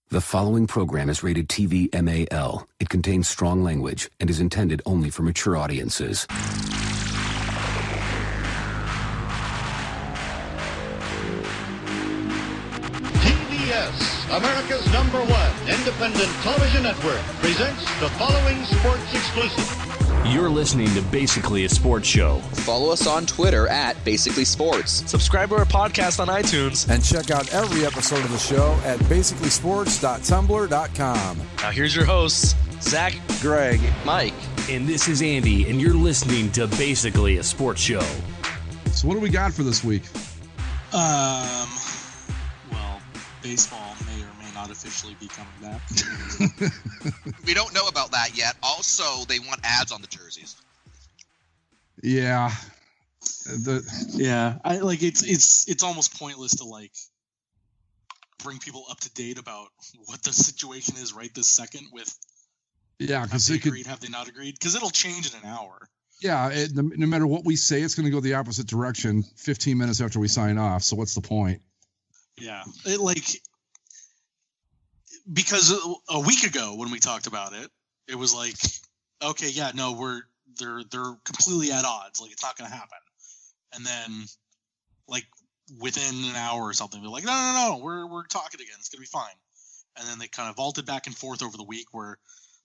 The following program is rated TV MAL. It contains strong language and is intended only for mature audiences. TBS, America's #1 independent television network, presents the following sports exclusive. You're listening to Basically a Sports Show. Follow us on Twitter at Basically Sports. Subscribe to our podcast on iTunes. And check out every episode of the show at basicallysports.tumblr.com. Now here's your hosts, Zach, Greg, Mike. And this is Andy, and you're listening to Basically a Sports Show. So what do we got for this week? Well, baseball may or may not officially be coming back. We don't know about that yet. Also, they want ads on the jerseys. Yeah. I like it's almost pointless to like bring people up to date about what the situation is right this second with because have they not agreed? Because it'll change in an hour. Yeah, no matter what we say, it's going to go the opposite direction 15 minutes after we sign off. So what's the point? Yeah, because a week ago when we talked about it, it was like, okay, yeah, no, they're completely at odds. Like, it's not going to happen. And then, like, within an hour or something, they're like, no, we're talking again. It's going to be fine. And then they kind of vaulted back and forth over the week where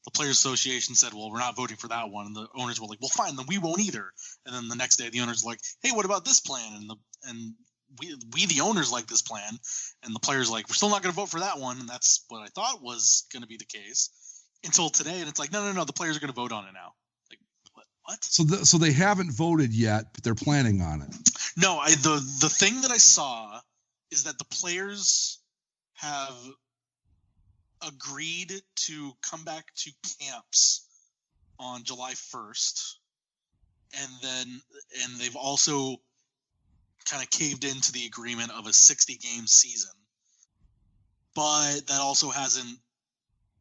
the Players Association said, well, we're not voting for that one. And the owners were like, well, fine, then we won't either. And then the next day, the owners were like, hey, what about this plan? And we the owners like this plan, and the players like, we're still not going to vote for that one. And that's what I thought was going to be the case until today. And it's like, no, the players are going to vote on it now. Like, what? So they haven't voted yet, but they're planning on it. No, the thing that I saw is that the players have agreed to come back to camps on July 1st. And they've also kind of caved into the agreement of a 60-game season, but that also hasn't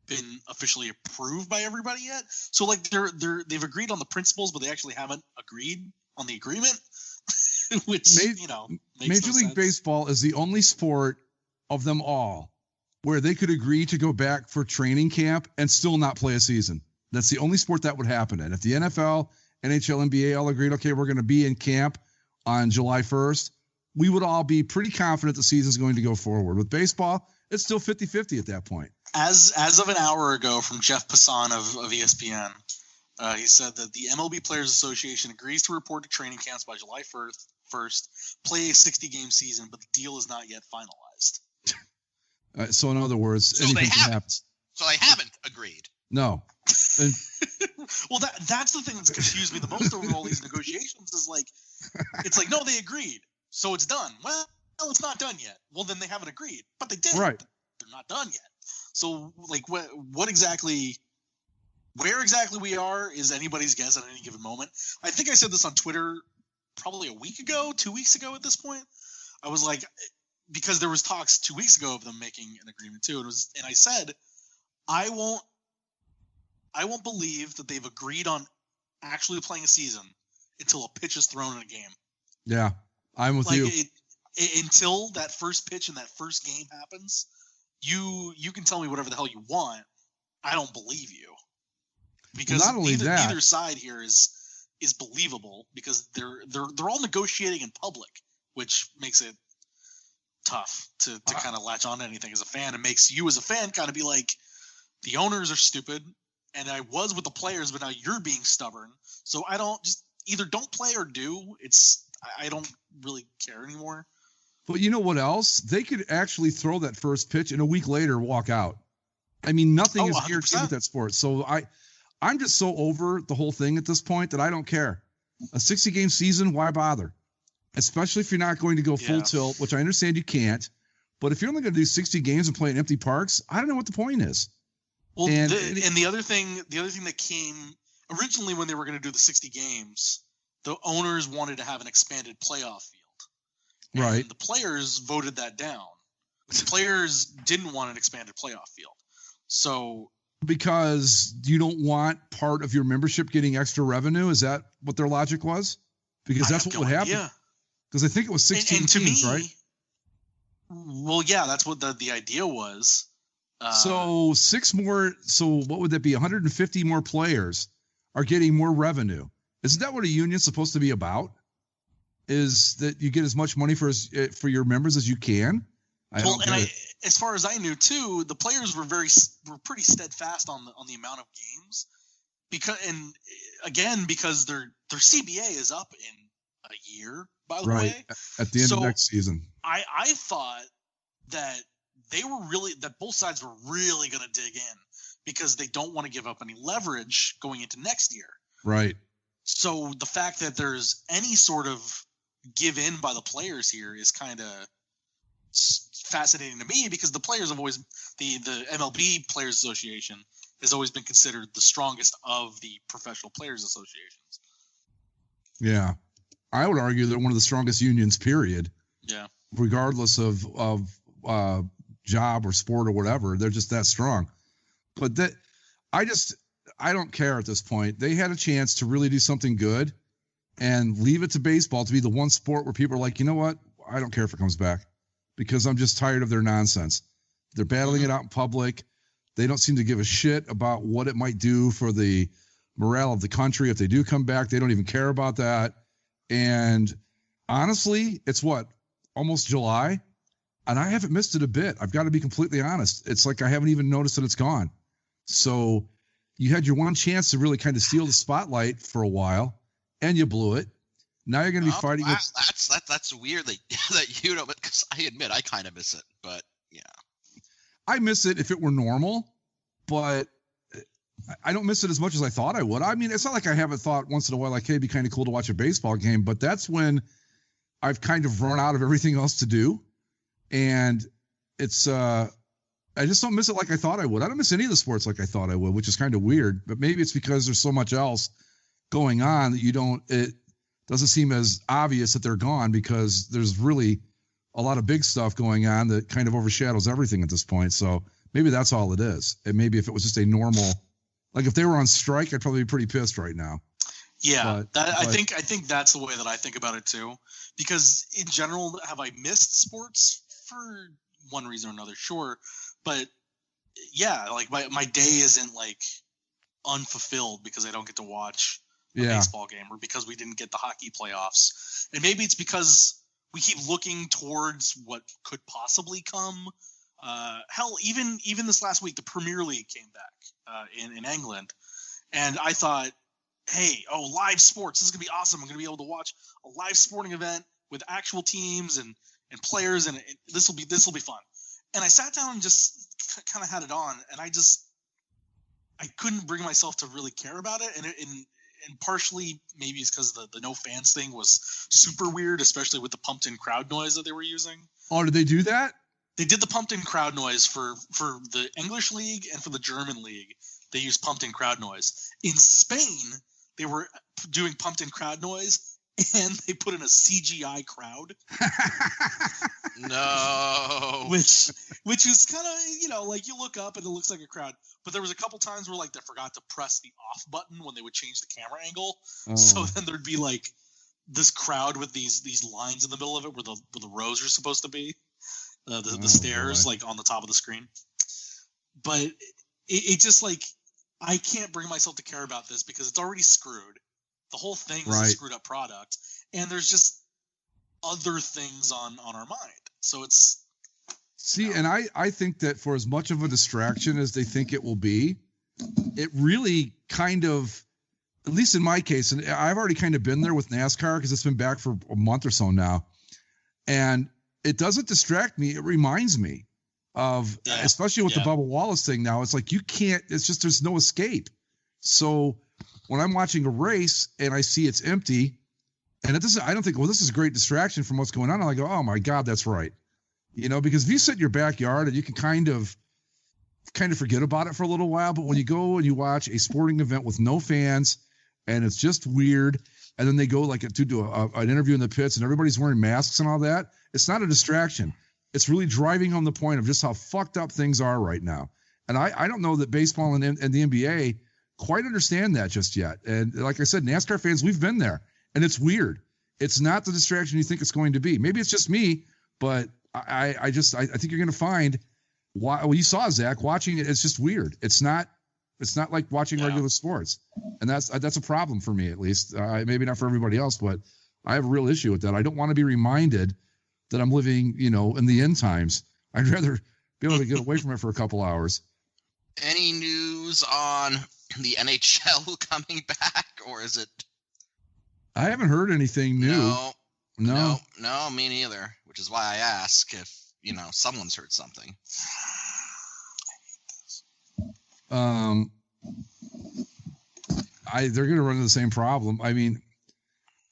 been officially approved by everybody yet. So like they've agreed on the principles, but they actually haven't agreed on the agreement, which makes Major League Baseball is the only sport of them all where they could agree to go back for training camp and still not play a season. That's the only sport that would happen in. If the NFL, NHL, NBA all agreed, okay, we're going to be in camp on July 1st, we would all be pretty confident the season's going to go forward. With baseball, it's still 50-50 at that point. As of an hour ago from Jeff Passan of ESPN, he said that the MLB Players Association agrees to report to training camps by July 1st, play a 60-game season, but the deal is not yet finalized. So in other words, anything can happen. So they haven't agreed. No. Well, that's the thing that's confused me the most over all these negotiations is like, it's like, no, they agreed, so it's done. Well, it's not done yet. Well, then they haven't agreed, but they did. Right. They're not done yet. So, like, what exactly, where exactly we are is anybody's guess at any given moment. I think I said this on Twitter probably a week ago, 2 weeks ago at this point. I was like, because there was talks 2 weeks ago of them making an agreement too. And I said, I won't believe that they've agreed on actually playing a season until a pitch is thrown in a game. Yeah, I'm with you. Until that first pitch in that first game happens, you can tell me whatever the hell you want. I don't believe you. Because well, not only neither side here is believable because they're all negotiating in public, which makes it tough to kind of latch on to anything as a fan. It makes you as a fan kind of be like, the owners are stupid. And I was with the players, but now you're being stubborn. So I don't play or do. I don't really care anymore. But you know what else? They could actually throw that first pitch and a week later walk out. I mean, nothing is guaranteed with that sport. So I'm just so over the whole thing at this point that I don't care. A 60-game season, why bother? Especially if you're not going to go full tilt, which I understand you can't. But if you're only going to do 60 games and play in empty parks, I don't know what the point is. Well, the other thing that came originally when they were going to do the 60 games, the owners wanted to have an expanded playoff field. Right. And the players voted that down. The players didn't want an expanded playoff field. So because you don't want part of your membership getting extra revenue, is that what their logic was? Because that's what would happen. Yeah. Because I think it was 16 teams, right? Well, yeah, that's what the idea was. So 6 more. So what would that be? 150 more players are getting more revenue. Isn't that what a union's supposed to be about? Is that you get as much money for your members as you can? As far as I knew too, the players were pretty steadfast on the amount of games because their CBA is up in a year, by the way. At the end of next season. I thought that that both sides were really going to dig in because they don't want to give up any leverage going into next year. Right. So the fact that there's any sort of give in by the players here is kind of fascinating to me because the players have always the MLB Players Association has always been considered the strongest of the professional players associations. Yeah. I would argue they're one of the strongest unions, period. Yeah. Regardless of job or sport or whatever, they're just that strong. But I don't care at this point. They had a chance to really do something good and leave it to baseball to be the one sport where people are like, you know what? I don't care if it comes back because I'm just tired of their nonsense. They're battling it out in public. They don't seem to give a shit about what it might do for the morale of the country. If they do come back, they don't even care about that. And honestly, it's almost July, and I haven't missed it a bit. I've got to be completely honest. It's like I haven't even noticed that it's gone. So you had your one chance to really kind of steal the spotlight for a while, and you blew it. Now you're going to be fighting with... That's weird that you don't, because I admit I kind of miss it, but yeah. I miss it if it were normal, but I don't miss it as much as I thought I would. I mean, it's not like I haven't thought once in a while, like, hey, it'd be kind of cool to watch a baseball game, but that's when I've kind of run out of everything else to do. And it's, I just don't miss it like I thought I would. I don't miss any of the sports like I thought I would, which is kind of weird, but maybe it's because there's so much else going on that it doesn't seem as obvious that they're gone because there's really a lot of big stuff going on that kind of overshadows everything at this point. So maybe that's all it is. And maybe if it was just a normal, like if they were on strike, I'd probably be pretty pissed right now. Yeah, I think that's the way that I think about it too. Because in general, have I missed sports for one reason or another? Sure, but yeah, like my day isn't like unfulfilled because I don't get to watch a baseball game or because we didn't get the hockey playoffs. And maybe it's because we keep looking towards what could possibly come. Hell, even this last week, the Premier League came back in England, and I thought, hey, live sports, this is gonna be awesome. I'm gonna be able to watch a live sporting event with actual teams and players, and this will be fun. And I sat down and just kind of had it on, and I couldn't bring myself to really care about it, and partially maybe it's because the no fans thing was super weird, especially with the pumped in crowd noise that they were using. Oh, did they do that? They did the pumped in crowd noise for the English league and for the German league. They used pumped in crowd noise. In Spain, they were doing pumped in crowd noise, and they put in a CGI crowd. No. Which is kind of, like you look up and it looks like a crowd. But there was a couple times where like they forgot to press the off button when they would change the camera angle. Oh. So then there'd be like this crowd with these lines in the middle of it where the rows are supposed to be. The stairs like on the top of the screen. But it just like, I can't bring myself to care about this because it's already screwed. The whole thing is a screwed up product, and there's just other things on our mind. So it's and I think that for as much of a distraction as they think it will be, it really kind of, at least in my case, and I've already kind of been there with NASCAR because it's been back for a month or so now, and it doesn't distract me. It reminds me of, especially with the Bubba Wallace thing now, it's like it's just, there's no escape. So when I'm watching a race and I see it's empty, and I don't think, well, this is a great distraction from what's going on. And I go, oh my God, that's right. Because if you sit in your backyard and you can kind of forget about it for a little while, but when you go and you watch a sporting event with no fans and it's just weird, and then they go like to do an interview in the pits and everybody's wearing masks and all that, it's not a distraction. It's really driving home the point of just how fucked up things are right now. And I don't know that baseball and the NBA quite understand that just yet. And like I said, NASCAR fans, we've been there, and it's weird. It's not the distraction you think it's going to be. Maybe it's just me, but I think you're going to find Well, you saw Zach watching it. It's just weird. It's not like watching regular sports, and that's a problem for me, at least. Maybe not for everybody else, but I have a real issue with that. I don't want to be reminded that I'm living, in the end times. I'd rather be able to get away from it for a couple hours. Any news on the NHL coming back, or is it? I haven't heard anything new. No, me neither. Which is why I ask if someone's heard something. They're going to run into the same problem. I mean,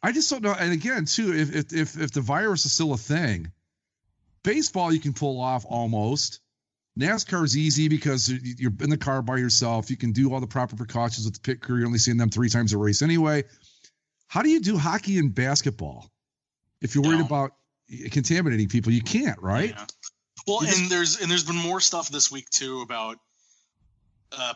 I just don't know. And again, too, if the virus is still a thing, baseball you can pull off almost. NASCAR is easy because you're in the car by yourself. You can do all the proper precautions with the pit crew. You're only seeing them 3 times a race anyway. How do you do hockey and basketball if you're worried about contaminating people? You can't, right? Yeah. Well, there's been more stuff this week too about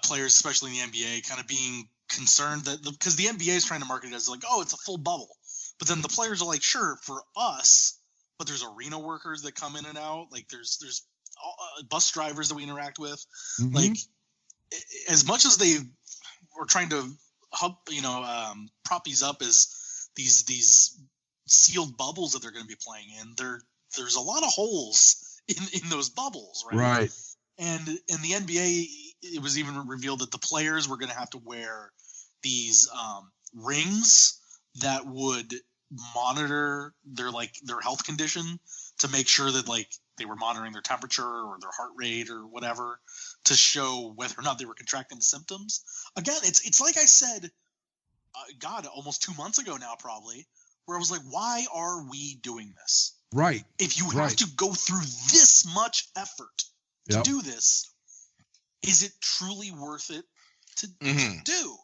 players, especially in the NBA, kind of being concerned that because the NBA is trying to market it as like, oh, it's a full bubble, but then the players are like, sure, for us, but there's arena workers that come in and out, like there's bus drivers that we interact with, like as much as they were trying to prop these up as these sealed bubbles that they're going to be playing in, there's a lot of holes in those bubbles, right? And in the NBA, it was even revealed that the players were going to have to wear these rings that would monitor their health condition to make sure that they were monitoring their temperature or their heart rate or whatever to show whether or not they were contracting symptoms. Again, it's like I said, almost 2 months ago now, probably, where I was like, why are we doing this? Right. If you have to go through this much effort to do this, is it truly worth it to do?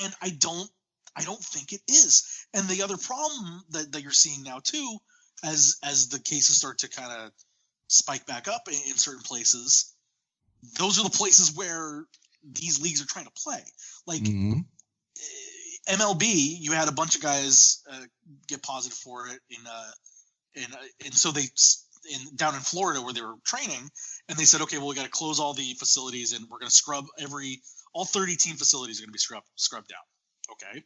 And I don't think it is. And the other problem that you're seeing now too, as the cases start to kind of spike back up in certain places, those are the places where these leagues are trying to play. Like MLB, you had a bunch of guys get positive for it and so they down in Florida where they were training, and they said, okay, well, we got to close all the facilities and we're going to scrub all 30 team facilities are going to be scrubbed down. Okay.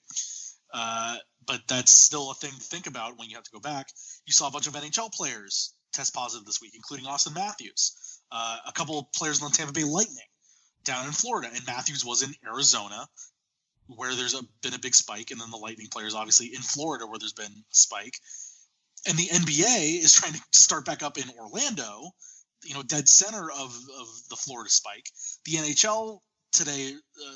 But that's still a thing to think about when you have to go back. You saw a bunch of NHL players test positive this week, including Austin Matthews, a couple of players on the Tampa Bay Lightning down in Florida, and Matthews was in Arizona where there's been a big spike, and then the Lightning players obviously in Florida where there's been a spike. And the NBA is trying to start back up in Orlando, dead center of the Florida spike. The NHL today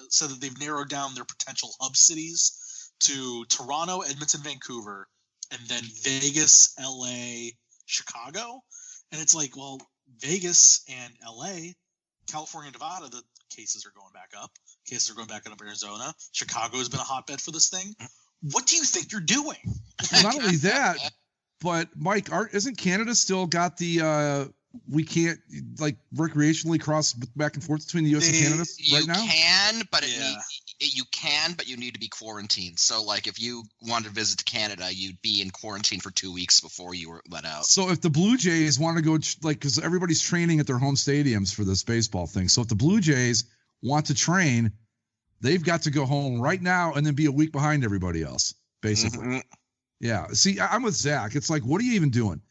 said that they've narrowed down their potential hub cities to Toronto, Edmonton, Vancouver, and then Vegas, LA, Chicago. And it's like, well, Vegas and LA, California, Nevada, the cases are going back up. Cases are going back up in Arizona. Chicago has been a hotbed for this thing. What do you think you're doing? Well, not only that, but Mike, isn't Canada still got the we can't recreationally cross back and forth between the U.S. and Canada right now? You can, but you need to be quarantined. So, if you wanted to visit Canada, you'd be in quarantine for 2 weeks before you were let out. So, if the Blue Jays want to go, because everybody's training at their home stadiums for this baseball thing, so if the Blue Jays want to train, they've got to go home right now and then be a week behind everybody else, basically. Yeah. See, I'm with Zach. It's like, what are you even doing?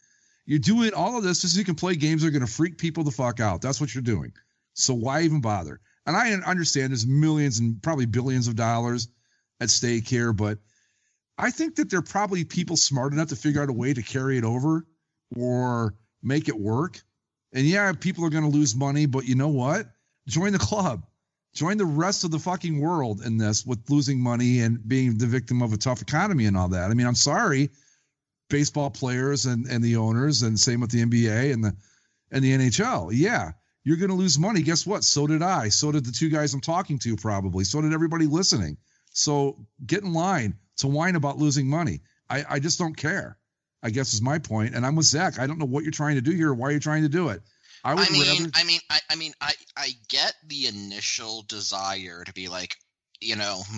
You're doing all of this just so you can play games that are going to freak people the fuck out. That's what you're doing. So why even bother? And I understand there's millions and probably billions of dollars at stake here, but I think that there are probably people smart enough to figure out a way to carry it over or make it work. And yeah, people are going to lose money, but you know what? Join the club. Join the rest of the fucking world in this with losing money and being the victim of a tough economy and all that. I mean, I'm sorry, baseball players and the owners, and same with the NBA and the NHL. Yeah, you're going to lose money. Guess what? So did I. So did the 2 guys I'm talking to probably. So did everybody listening. So get in line to whine about losing money. I just don't care, I guess is my point. And I'm with Zach. I don't know what you're trying to do here or why you're trying to do it. I get the initial desire to be like,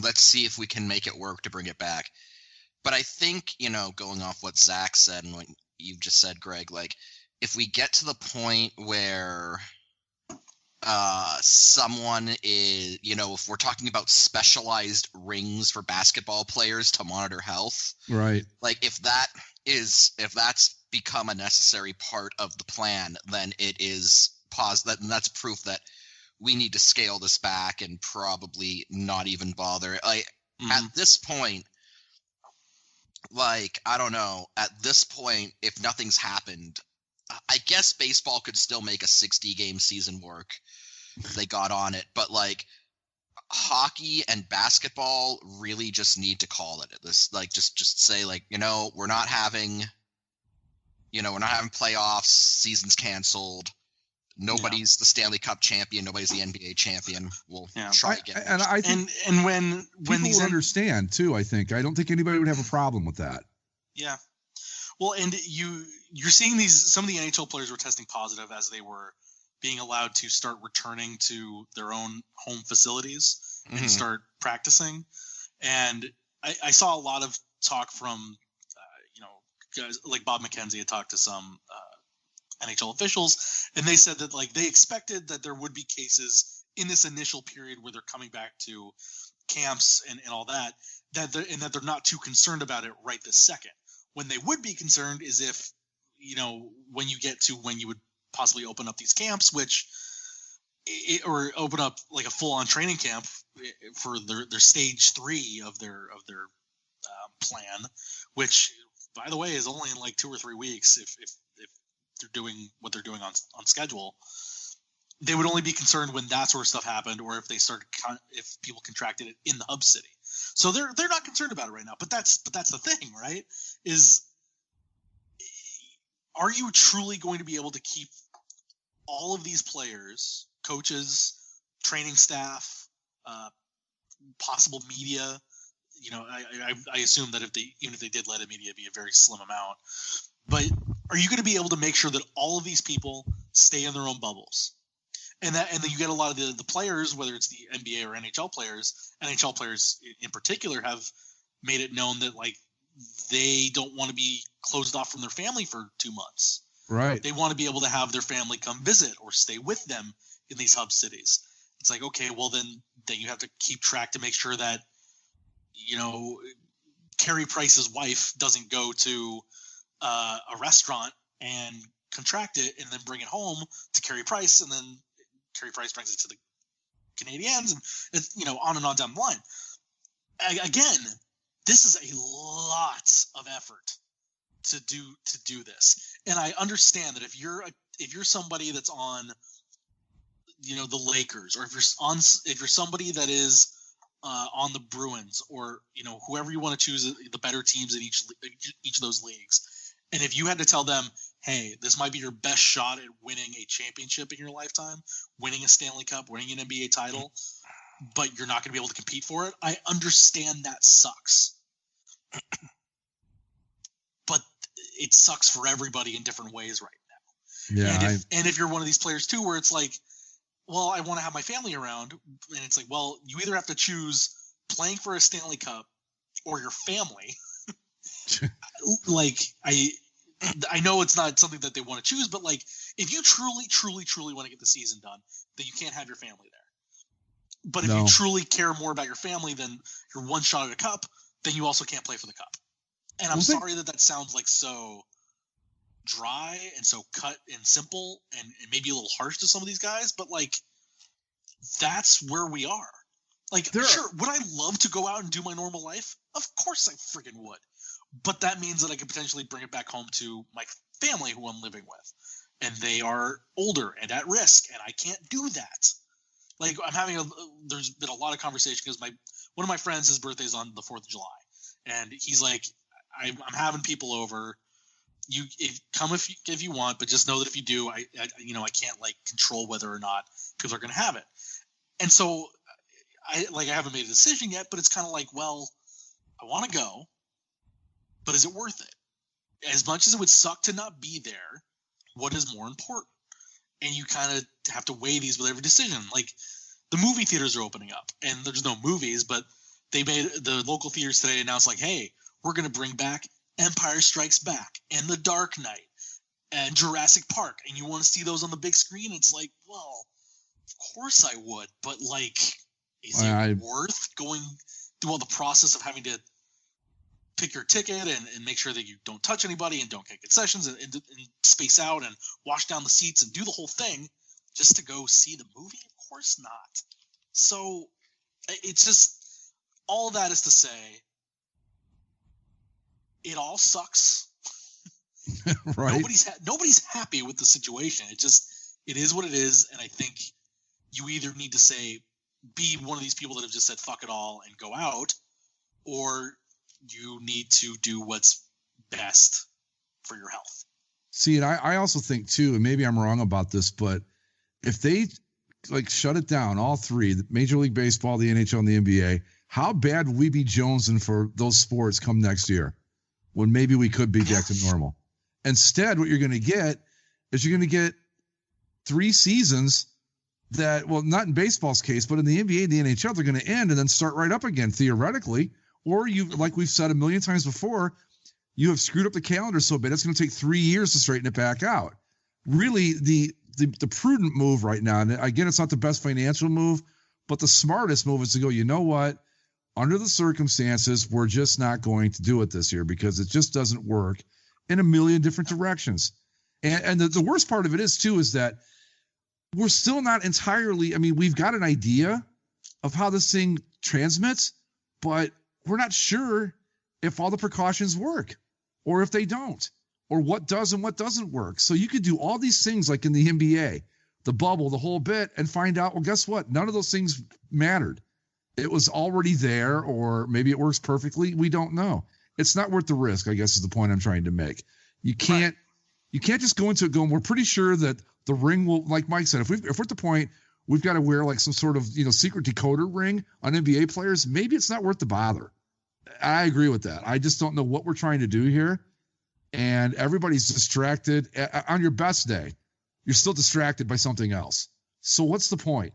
let's see if we can make it work to bring it back. But I think, going off what Zach said and what you just said, Greg, if we get to the point where someone is, if we're talking about specialized rings for basketball players to monitor health, Right. like if that's become a necessary part of the plan, then it is and that's proof that we need to scale this back and probably not even bother. Like at this point, like, I don't know, at this point, if nothing's happened, I guess baseball could still make a 60-game season work if they got on it. But, like, hockey and basketball really just need to call it. This, like, just say, like, we're not having playoffs, season's canceled. Nobody's the Stanley Cup champion. Nobody's the NBA champion. We'll try again. And I think and when people would understand too. I don't think anybody would have a problem with that. Yeah. Well, and you're seeing some of the NHL players were testing positive as they were being allowed to start returning to their own home facilities and start practicing. And I saw a lot of talk from guys like Bob McKenzie had talked to some NHL officials, and they said that like they expected that there would be cases in this initial period where they're coming back to camps and all that they're not too concerned about it right this second. When they would be concerned is if when you get to when you would possibly open up these camps, or open up like a full-on training camp for their stage 3 of their plan, which by the way is only in like 2 or 3 weeks if they're doing what they're doing on schedule. They would only be concerned when that sort of stuff happened, or if if people contracted it in the hub city. So they're not concerned about it right now. But that's the thing, right? Are you truly going to be able to keep all of these players, coaches, training staff, possible media? I assume that even if they did let a media, it'd be a very slim amount. But are you going to be able to make sure that all of these people stay in their own bubbles? And then you get a lot of the players, whether it's the NBA or NHL players in particular have made it known that like they don't want to be closed off from their family for 2 months. Right. They want to be able to have their family come visit or stay with them in these hub cities. It's like, okay, well then you have to keep track to make sure that, Carey Price's wife doesn't go to a restaurant and contract it and then bring it home to Carey Price, and then Carey Price brings it to the Canadiens, and it's, on and on down the line. Again, this is a lot of effort to do this, and I understand that if you're somebody that's on, the Lakers, or if you're somebody that is on the Bruins, or whoever you want to choose the better teams in each of those leagues. And if you had to tell them, hey, this might be your best shot at winning a championship in your lifetime, winning a Stanley Cup, winning an NBA title, but you're not going to be able to compete for it, I understand that sucks. But it sucks for everybody in different ways right now. Yeah. And if you're one of these players too, where it's like, well, I want to have my family around, and it's like, well, you either have to choose playing for a Stanley Cup or your family. Like, I know it's not something that they want to choose, but like, if you truly want to get the season done, then you can't have your family there. But if you truly care more about your family than your one shot at a cup, then you also can't play for the cup. And I'm sorry that sounds like so dry and so cut and simple and maybe a little harsh to some of these guys, but like, that's where we are. Like, sure, would I love to go out and do my normal life? Of course I friggin' would. But that means that I could potentially bring it back home to my family who I'm living with. And they are older and at risk, and I can't do that. Like, there's been a lot of conversation because one of my friends, his birthday's on the 4th of July. And he's like, I'm having people over. Come if you want, but just know that if you do, I can't like control whether or not people are going to have it. And so I haven't made a decision yet, but it's kind of like, well, I want to go, but is it worth it? As much as it would suck to not be there, what is more important? And you kind of have to weigh these with every decision. Like, the movie theaters are opening up, and there's no movies, but they made the local theaters today announced like, hey, we're going to bring back Empire Strikes Back and The Dark Knight and Jurassic Park, and you want to see those on the big screen? It's like, well, Of course I would, but like, is it worth going through all the process of having to pick your ticket and make sure that you don't touch anybody and don't get concessions and space out and wash down the seats and do the whole thing just to go see the movie? Of course not. So it's just, all that is to say, it all sucks. Right. Nobody's happy with the situation. It is what it is. And I think you either need to say, be one of these people that have just said, fuck it all and go out, or you need to do what's best for your health. See, and I also think too, and maybe I'm wrong about this, but if they like shut it down, all three, the Major League Baseball, the NHL, and the NBA, how bad would we be jonesing for those sports come next year when maybe we could be back to normal? Instead, what you're going to get is you're going to get 3 seasons that, well, not in baseball's case, but in the NBA and the NHL, they're going to end and then start right up again, theoretically. Or you, like we've said a million times before, you have screwed up the calendar so bad it's going to take 3 years to straighten it back out. Really, the prudent move right now, and again, it's not the best financial move, but the smartest move is to go, you know what? Under the circumstances, we're just not going to do it this year because it just doesn't work in a million different directions. And the worst part of it is, too, is that we're still not entirely, I mean, we've got an idea of how this thing transmits, but we're not sure if all the precautions work or if they don't, or what does and what doesn't work. So you could do all these things like in the NBA, the bubble, the whole bit, and find out, well, guess what? None of those things mattered. It was already there, or maybe it works perfectly. We don't know. It's not worth the risk, I guess, is the point I'm trying to make. You can't just go into it going, we're pretty sure that the ring will, like Mike said, if we're at the point we've got to wear like some sort of, secret decoder ring on NBA players, maybe it's not worth the bother. I agree with that. I just don't know what we're trying to do here. And everybody's distracted. On your best day, you're still distracted by something else. So what's the point,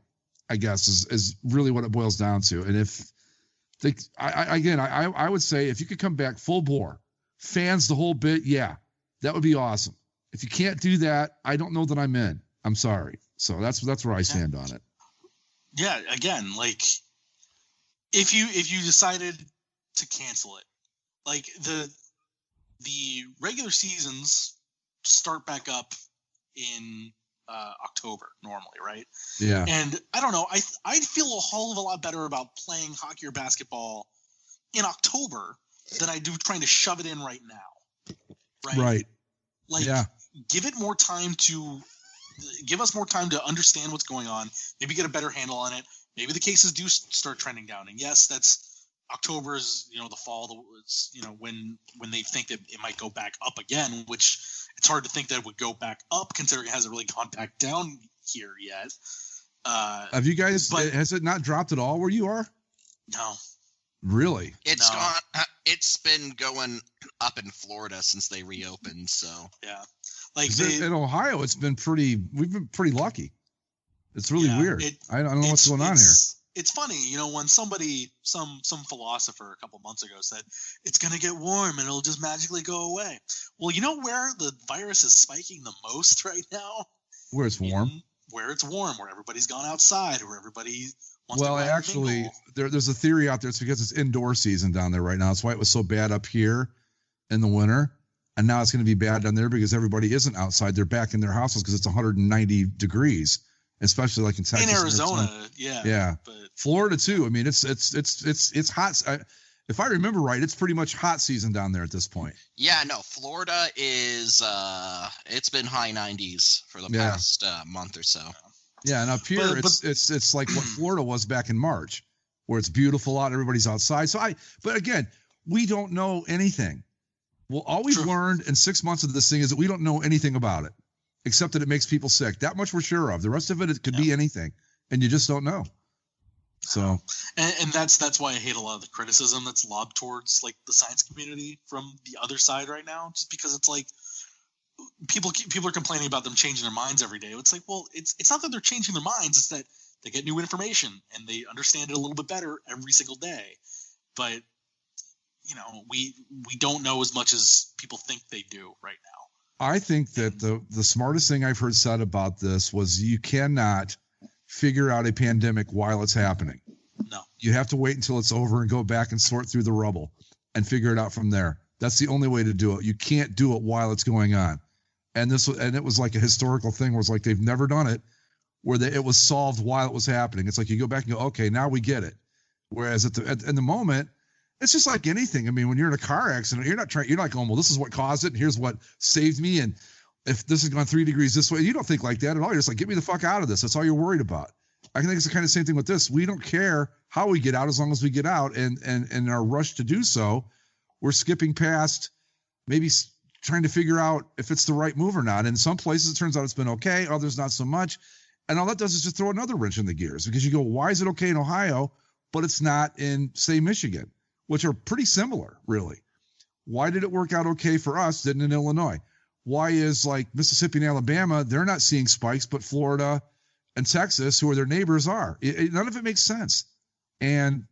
I guess, is really what it boils down to. And if I would say if you could come back full bore, fans the whole bit, yeah, that would be awesome. If you can't do that, I don't know that I'm in. I'm sorry. So that's where I stand on it. Yeah, again, like if you decided to cancel it, like the regular seasons start back up in October normally, right? Yeah. And I don't know, I'd feel a whole of a lot better about playing hockey or basketball in October than I do trying to shove it in right now. Right. Like, give us more time to understand what's going on, maybe get a better handle on it. Maybe the cases do start trending down. And yes, that's October's, the fall, when they think that it might go back up again, which it's hard to think that it would go back up considering it hasn't really gone back down here yet. Have you guys, has it not dropped at all where you are? No. Really? It's gone. It's been going up in Florida since they reopened. So yeah, like in Ohio, we've been pretty lucky. It's really weird. I don't know what's going on here. It's funny, when somebody, some philosopher a couple months ago said it's going to get warm and it'll just magically go away. Well, you know where the virus is spiking the most right now? Where it's warm. Where it's warm, where everybody's gone outside, where everybody wants to go actually, there's a theory out there. It's because it's indoor season down there right now. That's why it was so bad up here in the winter. And now it's going to be bad down there because everybody isn't outside. They're back in their houses because it's 190 degrees, especially like in Texas. In Arizona, yeah. But Florida too. I mean, it's hot. If I remember right, it's pretty much hot season down there at this point. Yeah, no, Florida is it's been high 90s for the past month or so. Yeah, and up here it's like what Florida was back in March, where it's beautiful out, everybody's outside. But again, we don't know anything. Well, all we've learned in 6 months of this thing is that we don't know anything about it, except that it makes people sick. That much we're sure of. The rest of it could be anything, and you just don't know. So, and that's why I hate a lot of the criticism that's lobbed towards like the science community from the other side right now, just because it's like people are complaining about them changing their minds every day. It's like, well, it's not that they're changing their minds; it's that they get new information and they understand it a little bit better every single day. But we don't know as much as people think they do right now. I think that the smartest thing I've heard said about this was you cannot figure out a pandemic while it's happening. No. You have to wait until it's over and go back and sort through the rubble and figure it out from there. That's the only way to do it. You can't do it while it's going on. And it was like a historical thing where it's like they've never done it, where it was solved while it was happening. It's like you go back and go, okay, now we get it. Whereas in the moment, it's just like anything. I mean, when you're in a car accident, you're not going, well, this is what caused it, and here's what saved me, and if this has gone 3 degrees this way, you don't think like that at all. You're just like, get me the fuck out of this. That's all you're worried about. I think it's the kind of same thing with this. We don't care how we get out as long as we get out, and in our rush to do so, we're skipping past maybe trying to figure out if it's the right move or not. In some places, it turns out it's been okay. Others, not so much. And all that does is just throw another wrench in the gears, because you go, why is it okay in Ohio, but it's not in, say, Michigan, which are pretty similar, really? Why did it work out okay for us, didn't in Illinois? Why is like Mississippi and Alabama, they're not seeing spikes, but Florida and Texas, who are their neighbors, are? None of it makes sense. And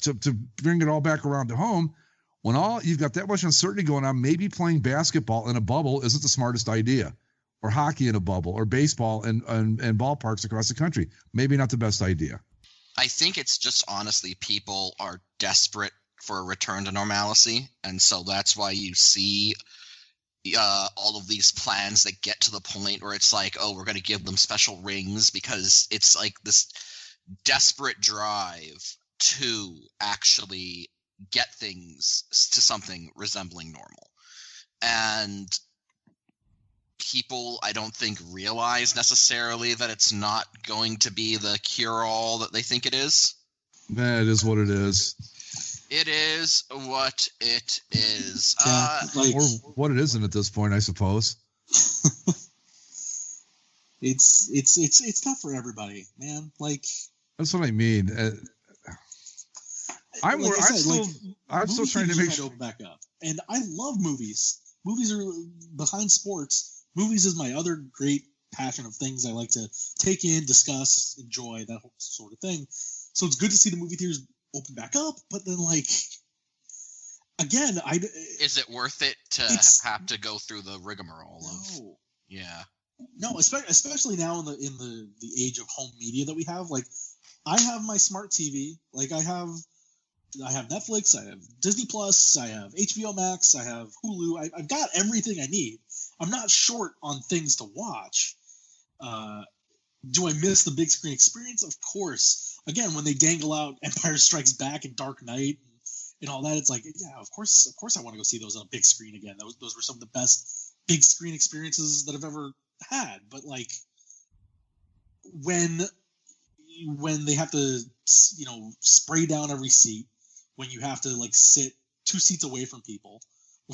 to bring it all back around to home, when you've got that much uncertainty going on, maybe playing basketball in a bubble isn't the smartest idea, or hockey in a bubble, or baseball and ballparks across the country. Maybe not the best idea. I think it's just honestly people are desperate for a return to normalcy, and so that's why you see all of these plans that get to the point where it's like, oh, we're going to give them special rings, because it's like this desperate drive to actually get things to something resembling normal. And people, I don't think, realize necessarily that it's not going to be the cure-all that they think it is. It is what it is. It is what it is. Yeah, or what it isn't at this point, I suppose. It's tough for everybody, man. Like, that's what I mean. I'm still trying to make sure. Open back up, and I love movies. Movies are behind sports. Movies is my other great passion of things I like to take in, discuss, enjoy, that whole sort of thing. So it's good to see the movie theaters open back up, but then, like, again, is it worth it to have to go through the rigmarole of no, especially now in the age of home media that we have. Like, I have my smart TV, like I have Netflix, I have Disney Plus, I have HBO Max, I have Hulu. I've got everything I need. I'm not short on things to watch. Do I miss the big screen experience? Of course. Again, when they dangle out Empire Strikes Back and Dark Knight and all that, it's like, yeah, of course I want to go see those on a big screen again. Those were some of the best big screen experiences that I've ever had. But like, when they have to, spray down every seat, when you have to like sit 2 seats away from people,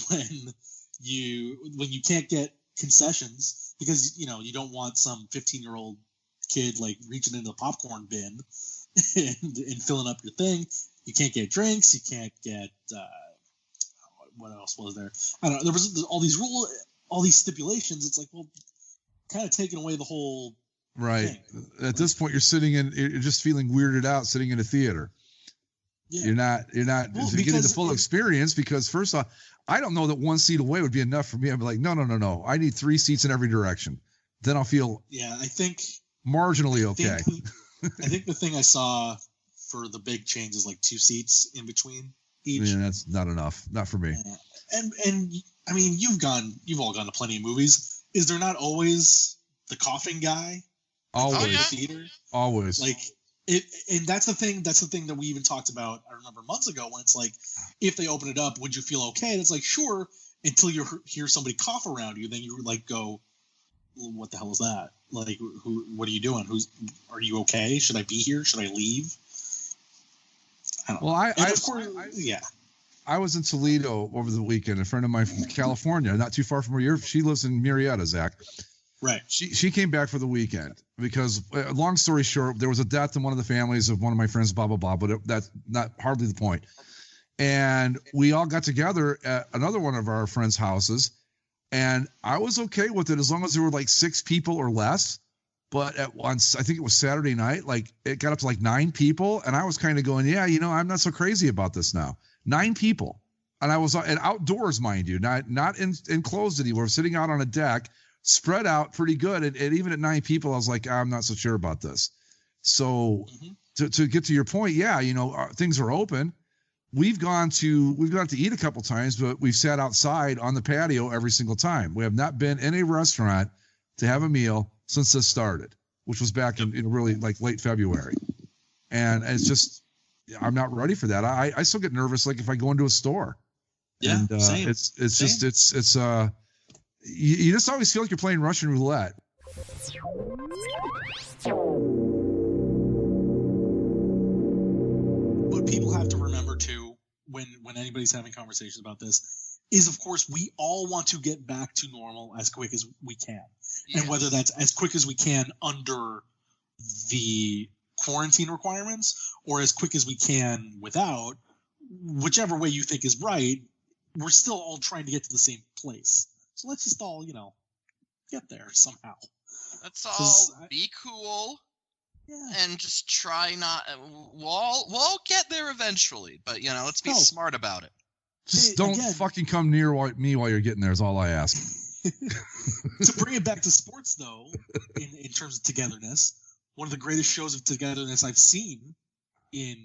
when you can't get concessions because you don't want some 15-year-old kid like reaching into the popcorn bin and filling up your thing. You can't get drinks. You can't get what else was there? I don't know. There was all these all these stipulations. It's like, well, kind of taking away the whole right thing. At this point. You're just feeling weirded out sitting in a theater. Yeah. You're not getting the full experience, because first off, I don't know that 1 seat away would be enough for me. I'd be like, no. I need 3 seats in every direction. Then I'll feel I think marginally okay. I think the thing I saw for the big change is like 2 seats in between each. Yeah, that's not enough. Not for me. And I mean, you've all gone to plenty of movies. Is there not always the coughing guy? Always. In the theater? Always. Like and that's the thing that we even talked about, I remember months ago, when it's like, if they open it up, would you feel okay? And it's like, sure, until you hear somebody cough around you, then you like go, what the hell is that? Like, what are you doing? Are you okay? Should I be here? Should I leave? I don't know. Well, I was in Toledo over the weekend. A friend of mine from California, not too far from where she lives in Murrieta, Zach. Right. She came back for the weekend because, long story short, there was a death in one of the families of one of my friends, blah, blah, blah, but that's not hardly the point. And we all got together at another one of our friends' houses, and I was okay with it as long as there were like 6 people or less. But at once, I think it was Saturday night, like it got up to like 9 people, and I was kind of going, I'm not so crazy about this now. 9 people. And I was and outdoors, mind you, not enclosed anywhere, sitting out on a deck, spread out pretty good. And even at 9 people, I was like, I'm not so sure about this. So to get to your point, yeah, things are open. We've gone to eat a couple times, but we've sat outside on the patio every single time. We have not been in a restaurant to have a meal since this started, which was back in really like late February. And it's just, I'm not ready for that. I still get nervous like if I go into a store. Yeah, and same. It's just you just always feel like you're playing Russian roulette. What people have to remember too, when anybody's having conversations about this, is of course we all want to get back to normal as quick as we can, and whether that's as quick as we can under the quarantine requirements or as quick as we can without, whichever way you think is right, we're still all trying to get to the same place. So let's just all, get there somehow. Let's all be cool and just try not. We'll all get there eventually, but let's be smart about it. Just don't fucking come near me while you're getting there is all I ask. To bring it back to sports, though, in terms of togetherness, one of the greatest shows of togetherness I've seen in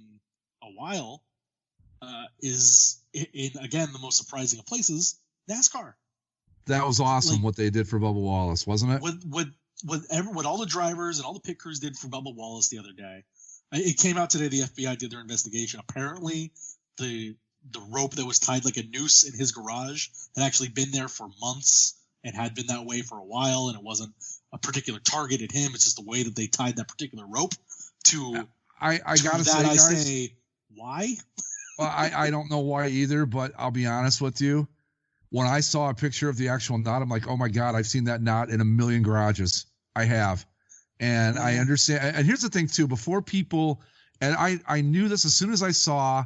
a while is, in again, the most surprising of places, NASCAR. That was awesome what they did for Bubba Wallace, wasn't it? What all the drivers and all the pit crews did for Bubba Wallace the other day. It came out today. The FBI did their investigation. Apparently, the rope that was tied like a noose in his garage had actually been there for months and had been that way for a while, and it wasn't a particular target at him. It's just the way that they tied that particular rope to. I gotta say, guys, I say, why? Well, I don't know why either, but I'll be honest with you. When I saw a picture of the actual knot, I'm like, oh my God, I've seen that knot in a million garages. I have. And I understand. And here's the thing too, before people, and I knew this as soon as I saw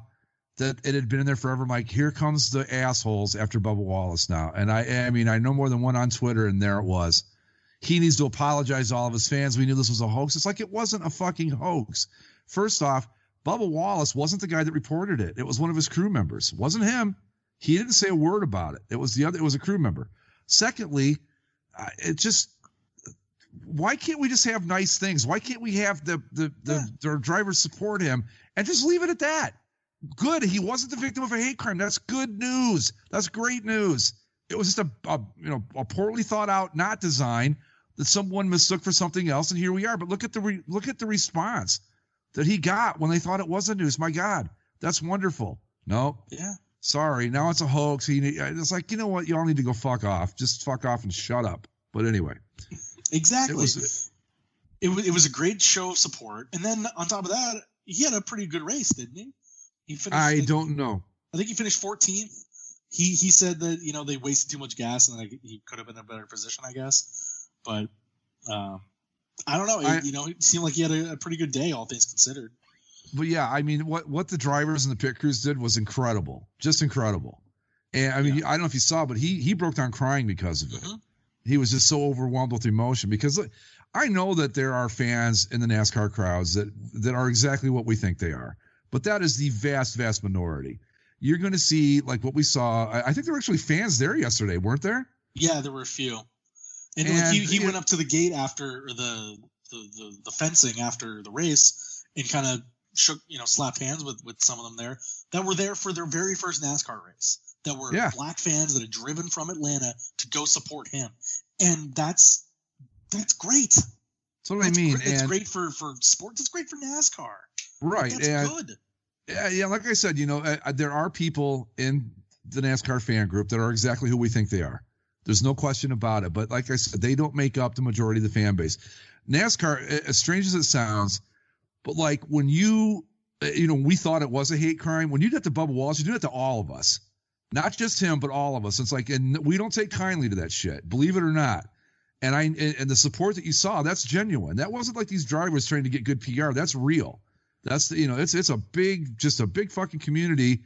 that it had been in there forever. I'm like, here comes the assholes after Bubba Wallace now. And I mean, I know more than one on Twitter, and there it was. He needs to apologize to all of his fans. We knew this was a hoax. It's like it wasn't a fucking hoax. First off, Bubba Wallace wasn't the guy that reported it. It was one of his crew members. It wasn't him. He didn't say a word about it. It was it was a crew member. Secondly, why can't we just have nice things? Why can't we have the drivers support him and just leave it at that? Good. He wasn't the victim of a hate crime. That's good news. That's great news. It was just a poorly thought out, not designed that someone mistook for something else. And here we are. But look at the response that he got when they thought it was a news. My God, that's wonderful. No. Yeah. Sorry. Now it's a hoax. It's like, you know what? You all need to go fuck off. Just fuck off and shut up. But anyway. Exactly. It was a great show of support. And then on top of that, he had a pretty good race, didn't he? He finished, don't know. I think he finished 14th. He said that, they wasted too much gas and he could have been in a better position, I guess. But I don't know. It seemed like he had a pretty good day, all things considered. But yeah, I mean, what the drivers and the pit crews did was incredible, just incredible. And I mean, I don't know if you saw, but he broke down crying because of it. Mm-hmm. He was just so overwhelmed with emotion because I know that there are fans in the NASCAR crowds that are exactly what we think they are, but that is the vast, vast minority. You're going to see like what we saw. I think there were actually fans there yesterday, weren't there? Yeah, there were a few. And like he went up to the gate after the fencing after the race and kind of shook, slapped hands with some of them there that were there for their very first NASCAR race, that were black fans that had driven from Atlanta to go support him. And that's great. That's what I mean. It's great for sports. It's great for NASCAR. Right. That's good. Yeah. Like I said, there are people in the NASCAR fan group that are exactly who we think they are. There's no question about it. But like I said, they don't make up the majority of the fan base. NASCAR, as strange as it sounds, but like when we thought it was a hate crime, when you do that to Bubba Wallace, you do that to all of us. Not just him, but all of us. It's like, and we don't take kindly to that shit, believe it or not. And the support that you saw, that's genuine. That wasn't like these drivers trying to get good PR. That's real. That's it's a big fucking community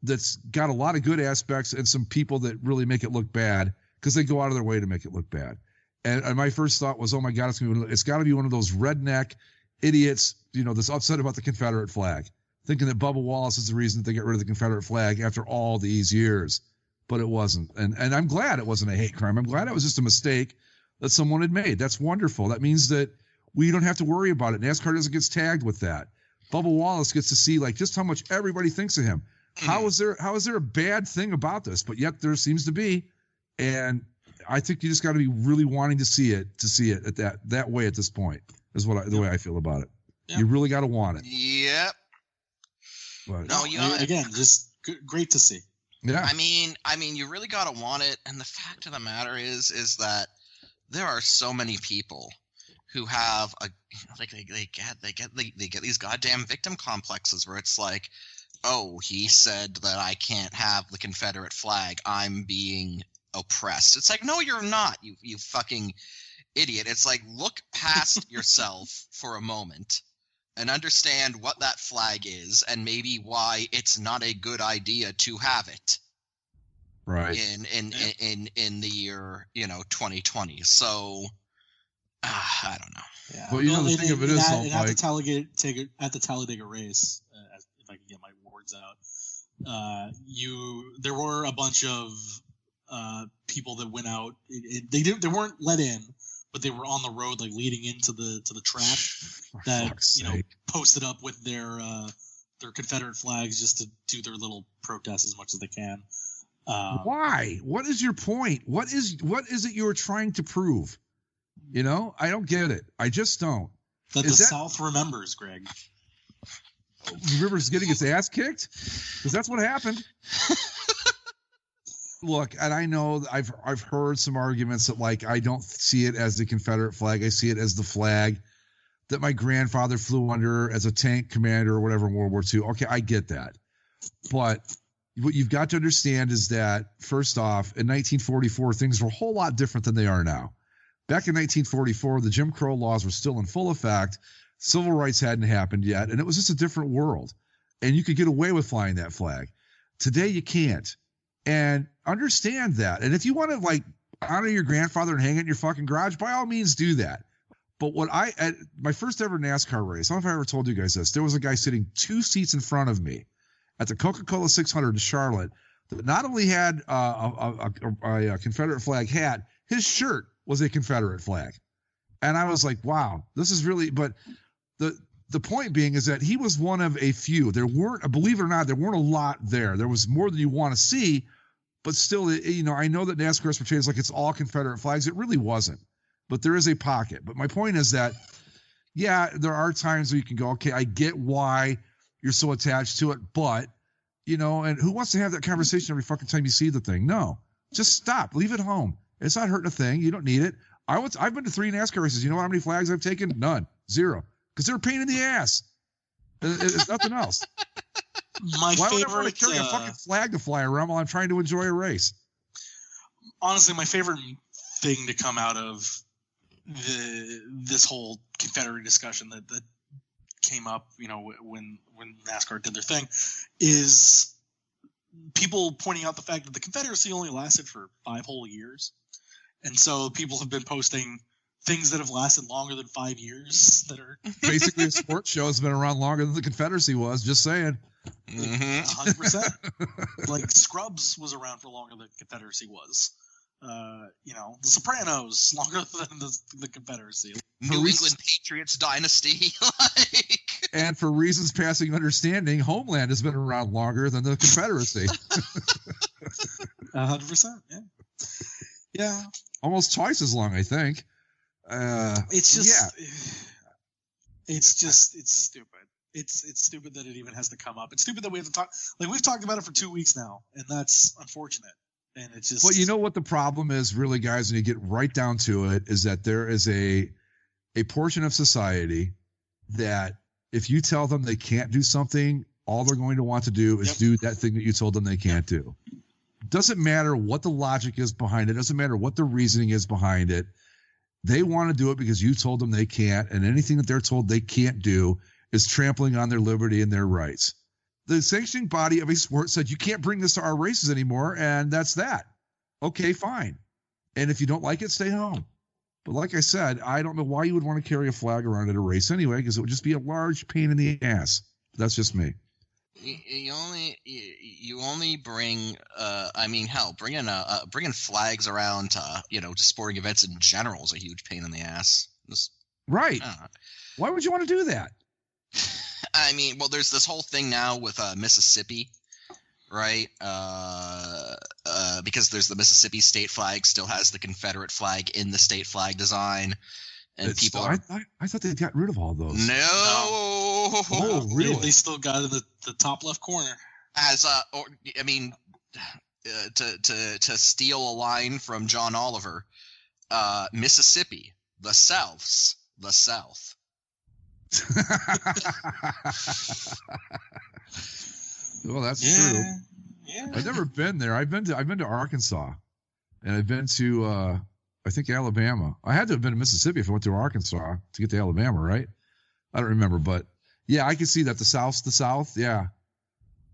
that's got a lot of good aspects and some people that really make it look bad because they go out of their way to make it look bad. And my first thought was, oh my God, it's got to be one of those redneck idiots, that's upset about the Confederate flag, thinking that Bubba Wallace is the reason that they get rid of the Confederate flag after all these years. But it wasn't. And I'm glad it wasn't a hate crime. I'm glad it was just a mistake that someone had made. That's wonderful. That means that we don't have to worry about it. NASCAR doesn't get tagged with that. Bubba Wallace gets to see like just how much everybody thinks of him. How is there a bad thing about this? But yet there seems to be, and I think you just got to be really wanting to see it at that way at this point is the way I feel about it. Yep. You really got to want it. Yep. But, no, again, just great to see. Yeah. I mean, you really got to want it, and the fact of the matter is that there are so many people who have they get these goddamn victim complexes where it's like, oh, he said that I can't have the Confederate flag. I'm being oppressed. It's like, no, you're not, you fucking idiot. It's like, look past yourself for a moment and understand what that flag is and maybe why it's not a good idea to have it. Right. In the year, 2020. So I don't know. Yeah. Well, the thing of it is, at the Talladega race, if I can get my words out, there were a bunch of people that went out. They weren't let in, but they were on the road, like leading into the track. That posted up with their Confederate flags just to do their little protest as much as they can. Why? What is your point? What is it you are trying to prove? I don't get it. I just don't. That the South remembers, Greg. Remembers getting its ass kicked? Because that's what happened. Look, and I know I've heard some arguments that like I don't see it as the Confederate flag. I see it as the flag that my grandfather flew under as a tank commander or whatever in World War II. Okay, I get that. But what you've got to understand is that, first off, in 1944, things were a whole lot different than they are now. Back in 1944, the Jim Crow laws were still in full effect. Civil rights hadn't happened yet, and it was just a different world. And you could get away with flying that flag. Today, you can't. And understand that. And if you want to, like, honor your grandfather and hang it in your fucking garage, by all means do that. But at my first ever NASCAR race, I don't know if I ever told you guys this, there was a guy sitting 2 seats in front of me at the Coca-Cola 600 in Charlotte that not only had a Confederate flag hat, his shirt was a Confederate flag. And I was like, wow, this is really, but the point being is that he was one of a few. There weren't, believe it or not, there weren't a lot there. There was more than you want to see, but still, I know that NASCAR is portrayed like it's all Confederate flags. It really wasn't, but there is a pocket. But my point is that, yeah, there are times where you can go, okay, I get why you're so attached to it, but, and who wants to have that conversation every fucking time you see the thing? No, just stop, leave it home. It's not hurting a thing. You don't need it. I've been to 3 NASCAR races. You know how many flags I've taken? None. 0. Because they're a pain in the ass. It's nothing else. Why would I want to carry a fucking flag to fly around while I'm trying to enjoy a race? Honestly, my favorite thing to come out of this whole Confederate discussion that came up, when NASCAR did their thing, is people pointing out the fact that the Confederacy only lasted for 5 whole years. And so people have been posting things that have lasted longer than 5 years that are basically a sports show has been around longer than the Confederacy was. Just saying. 100%. Like Scrubs was around for longer than the Confederacy was. The Sopranos longer than the Confederacy. New England Patriots dynasty. And for reasons passing understanding, Homeland has been around longer than the Confederacy. 100%. Yeah. Almost twice as long, I think. It's stupid. It's stupid that it even has to come up. It's stupid that we have to talk. Like, we've talked about it for 2 weeks now, and that's unfortunate. And it's just. Well, you know what the problem is, really, guys, when you get right down to it, is that there is a portion of society that if you tell them they can't do something, all they're going to want to do is do that thing that you told them they can't do. Doesn't matter what the logic is behind it. Doesn't matter what the reasoning is behind it. They want to do it because you told them they can't, and anything that they're told they can't do is trampling on their liberty and their rights. The sanctioning body of a sport said, you can't bring this to our races anymore, and that's that. Okay, fine. And if you don't like it, stay home. But like I said, I don't know why you would want to carry a flag around at a race anyway, because it would just be a large pain in the ass. That's just me. You only bring bringing flags around to just sporting events in general is a huge pain in the ass. Right. Why would you want to do that? I mean, well, there's this whole thing now with Mississippi, right? Because there's the Mississippi state flag still has the Confederate flag in the state flag design, and people are. I thought they got rid of all those. No. Oh, really? They still got it in the top left corner. To steal a line from John Oliver, Mississippi, the South's the South. Well, that's true. Yeah. I've never been there. I've been to Arkansas, and I've been to I think Alabama. I had to have been to Mississippi if I went to Arkansas to get to Alabama, right? I don't remember, but yeah, I can see that the South's the South. Yeah,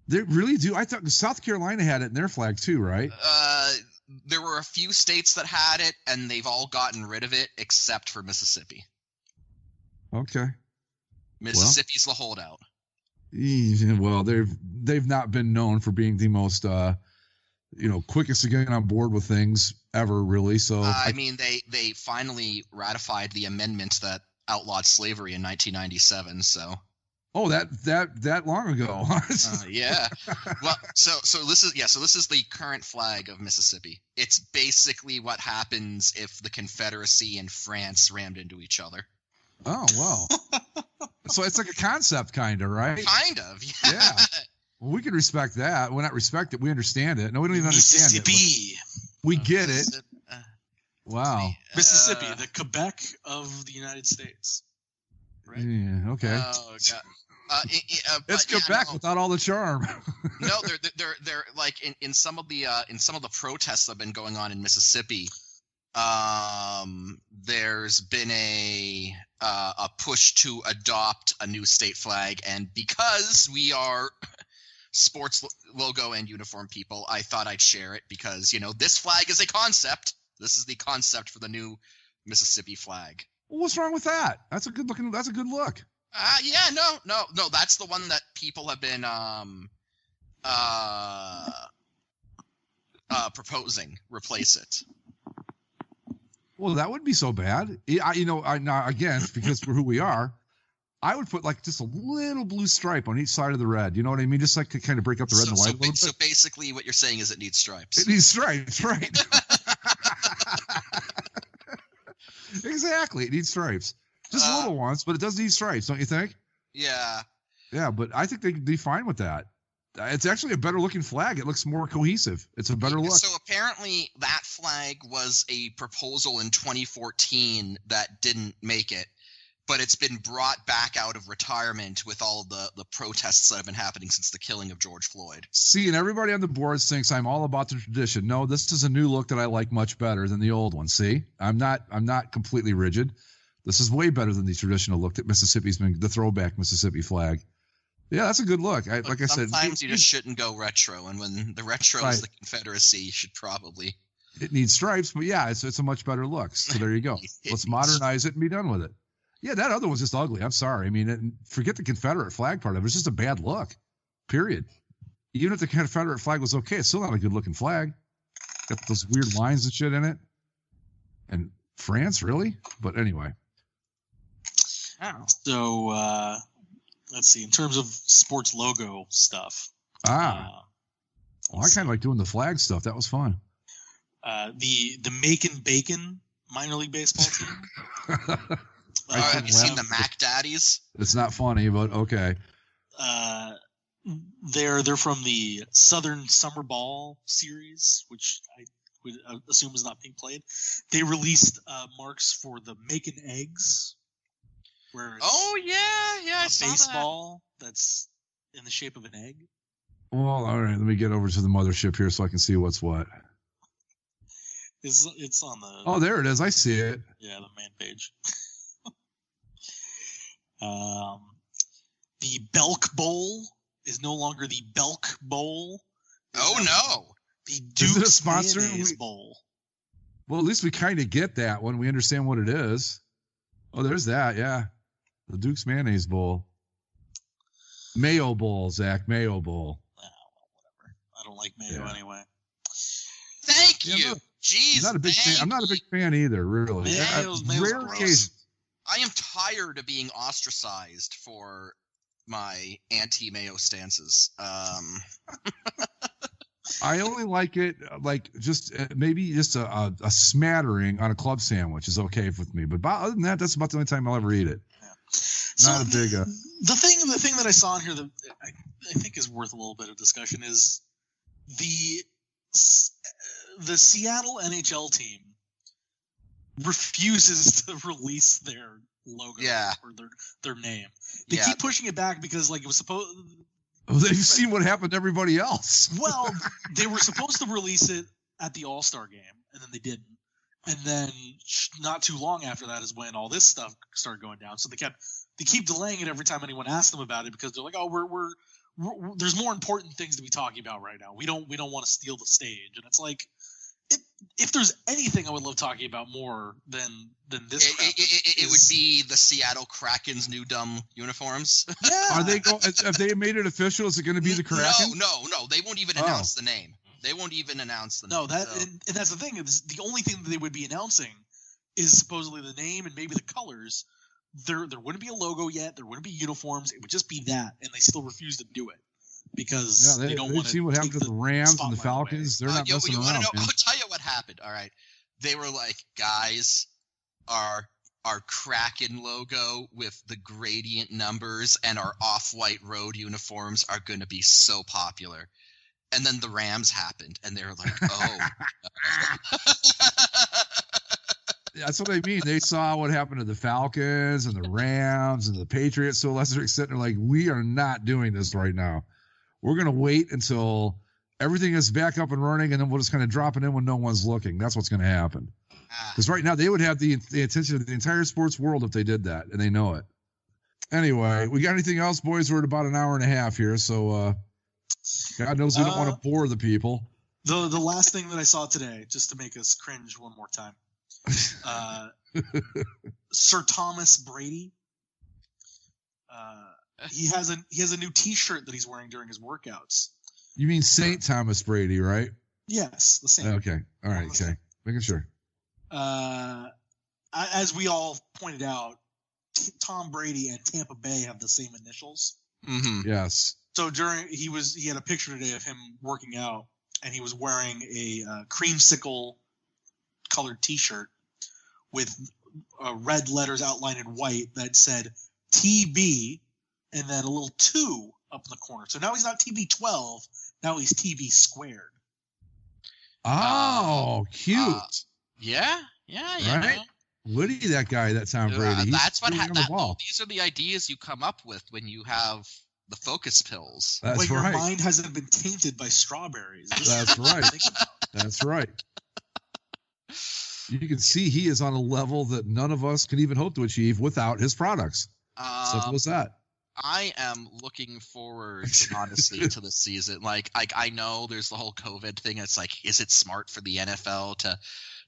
they really do. I thought South Carolina had it in their flag too, right? There were a few states that had it, and they've all gotten rid of it except for Mississippi. Okay. Mississippi's the holdout. Well, they've not been known for being the most quickest to get on board with things ever, really. So they finally ratified the amendment that outlawed slavery in 1997. So. Oh, that long ago. Yeah. Well, so this is the current flag of Mississippi. It's basically what happens if the Confederacy and France rammed into each other. Oh, wow. So it's like a concept, kind of, right? Kind of, yeah. Well, we can respect that. Well, not respect it. We understand it. No, we don't even understand it. Mississippi. We get it. Wow. Mississippi, the Quebec of the United States. Right? Yeah, okay. Oh, God. It's Quebec without all the charm. No, they're like in some of the protests that have been going on in Mississippi. There's been a push to adopt a new state flag, and because we are sports logo and uniform people, I thought I'd share it because this flag is a concept. This is the concept for the new Mississippi flag. Well, what's wrong with that? That's a good look. No. That's the one that people have been proposing. Replace it. Well, that wouldn't be so bad. Again, because for who we are, I would put like just a little blue stripe on each side of the red. You know what I mean? Just like to kind of break up the red and the white a little bit. So basically what you're saying is it needs stripes. It needs stripes, right? Exactly. It needs stripes. Just little ones, but it does need stripes, don't you think? Yeah. Yeah, but I think they'd be fine with that. It's actually a better looking flag. It looks more cohesive. It's a better look. So apparently that flag was a proposal in 2014 that didn't make it, but it's been brought back out of retirement with all of the protests that have been happening since the killing of George Floyd. See, and everybody on the board thinks I'm all about the tradition. No, this is a new look that I like much better than the old one. See, I'm not completely rigid. This is way better than the traditional look that Mississippi's been, the throwback Mississippi flag. Yeah, that's a good look. Like I said, sometimes you just shouldn't go retro, and when the retro is the Confederacy, you should probably. It needs stripes, but yeah, it's a much better look. So there you go. Let's modernize it and be done with it. Yeah, that other was just ugly. I'm sorry. I mean, forget the Confederate flag part of it. It's just a bad look. Period. Even if the Confederate flag was okay, it's still not a good looking flag. Got those weird lines and shit in it. And France, really? But anyway. So let's see. In terms of sports logo stuff. Well, I kind of like doing the flag stuff. That was fun. The Macon Bacon minor league baseball team. Have you seen the Mac Daddies? It's not funny, but okay. They're from the Southern Summer Ball series, which I would assume is not being played. They released marks for the Macon Eggs. Where it's I saw baseball that's in the shape of an egg. Well, all right. Let me get over to the mothership here so I can see what's what. It's on the. Oh, there it is. I see it. Yeah, the main page. The Belk Bowl is no longer the Belk Bowl. Oh no! The Duke's Mayonnaise Bowl. Well, at least we kind of get that when we understand what it is. Oh, there's that. Yeah, the Duke's Mayonnaise Bowl. Mayo Bowl, Zach. Mayo Bowl. Whatever. I don't like mayo anyway. Thank you. I'm Jeez. not a big fan. I'm not a big fan either, really. Mayo's Rare gross. occasions. I am tired of being ostracized for my anti-mayo stances. I only like it like just maybe just a smattering on a club sandwich is okay with me. But other than that, that's about the only time I'll ever eat it. Yeah. Not a big. The thing that I saw in here that I think is worth a little bit of discussion is the Seattle NHL team refuses to release their logo or their name. They keep pushing it back because like it was supposed. They've seen what happened to everybody else. Well, they were supposed to release it at the All-Star game, and then they didn't. And then not too long after that is when all this stuff started going down. So they keep delaying it every time anyone asks them about it because they're like, oh, we're there's more important things to be talking about right now. We don't want to steal the stage. And it's like, if there's anything I would love talking about more than this, it would be the Seattle Kraken's new dumb uniforms. Yeah. Are they going? Have they made it official? Is it going to be the Kraken? No. They won't even announce the name. They won't even announce the name. No, and that's the thing. Is the only thing that they would be announcing is supposedly the name and maybe the colors. There wouldn't be a logo yet. There wouldn't be uniforms. It would just be that, and they still refuse to do it because they don't want to. See what happened to the Rams and the Falcons. They're not messing around. I'll tell you what happened. All right, they were like, guys, our Kraken logo with the gradient numbers and our off-white road uniforms are going to be so popular. And then the Rams happened, and they were like, oh. That's what I mean. They saw what happened to the Falcons and the Rams and the Patriots to a lesser extent. They're like, we are not doing this right now. We're going to wait until everything is back up and running, and then we'll just kind of drop it in when no one's looking. That's what's going to happen. Because right now, they would have the attention of the entire sports world if they did that, and they know it. Anyway, we got anything else, boys? We're at about an hour and a half here, so God knows we don't want to bore the people. The last thing that I saw today, just to make us cringe one more time, Sir Thomas Brady. He has a new T-shirt that he's wearing during his workouts. You mean Saint Thomas Brady, right? Yes, the same. Okay, all right, okay, making sure. As we all pointed out, Tom Brady and Tampa Bay have the same initials. Mm-hmm. Yes. So he had a picture today of him working out, and he was wearing a creamsicle colored T-shirt with red letters outlined in white that said TB and then a little 2 up in the corner. So now he's not TB12, now he's TB squared. Oh, cute. Yeah. Right? Woody, that guy, that Tom Brady. That's what these are the ideas you come up with when you have the focus pills. That's when right. Your mind hasn't been tainted by strawberries. That's right. That's right. You can see he is on a level that none of us can even hope to achieve without his products. Simple as that. I am looking forward, honestly, to this season. Like I know there's the whole COVID thing. It's like, is it smart for the NFL to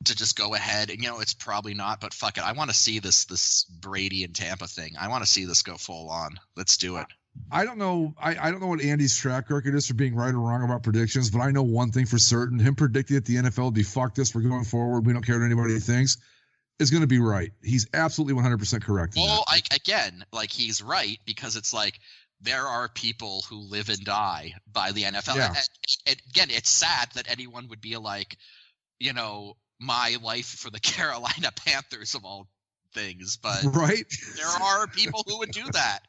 just go ahead? And it's probably not. But fuck it, I want to see this Brady and Tampa thing. I want to see this go full on. Let's do it. I don't know. I don't know what Andy's track record is for being right or wrong about predictions, but I know one thing for certain: him predicting that the NFL would be fuck this, we're going forward, we don't care what anybody thinks, is going to be right. He's absolutely 100% correct. Well, he's right, because it's like there are people who live and die by the NFL. Yeah. And again, it's sad that anyone would be like, my life for the Carolina Panthers of all things, but right, there are people who would do that.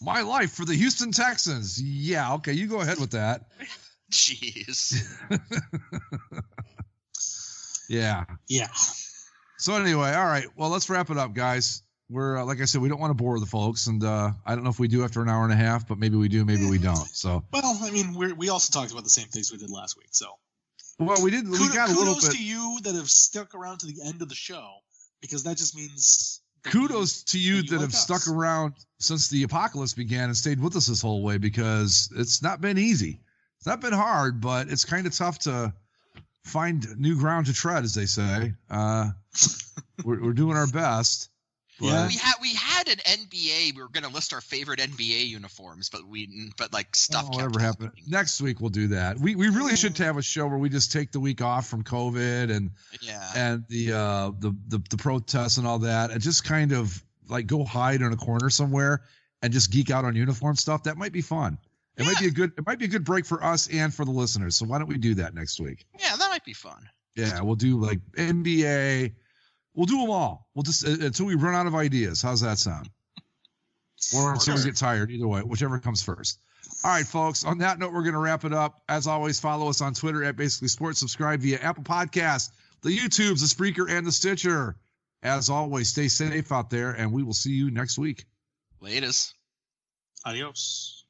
My life for the Houston Texans. Yeah, okay, you go ahead with that. Jeez. Yeah. So anyway, all right. Well, let's wrap it up, guys. We're like I said, we don't want to bore the folks, and I don't know if we do after an hour and a half, but maybe we do, maybe we don't. So well, I mean, we also talked about the same things we did last week. So well, we did. We got a little bit. Kudos to you that have stuck around to the end of the show, because that just means. Kudos to you that have stuck around since the apocalypse began and stayed with us this whole way, because it's not been easy. It's not been hard, but it's kind of tough to find new ground to tread, as they say. We're doing our best. Yeah. We had an NBA. We were going to list our favorite NBA uniforms, but stuff kept whatever happened. happening. Next week we'll do that. We really should have a show where we just take the week off from COVID and the protests and all that, and just kind of like go hide in a corner somewhere and just geek out on uniform stuff. That might be fun. It might be a good break for us and for the listeners. So why don't we do that next week? Yeah, that might be fun. Yeah, we'll do like NBA. We'll do them all. We'll just until we run out of ideas. How's that sound? Or until we get tired. Either way, whichever comes first. All right, folks. On that note, we're going to wrap it up. As always, follow us on Twitter at Basically Sports. Subscribe via Apple Podcasts, the YouTubes, the Spreaker, and the Stitcher. As always, stay safe out there, and we will see you next week. Latest. Adios.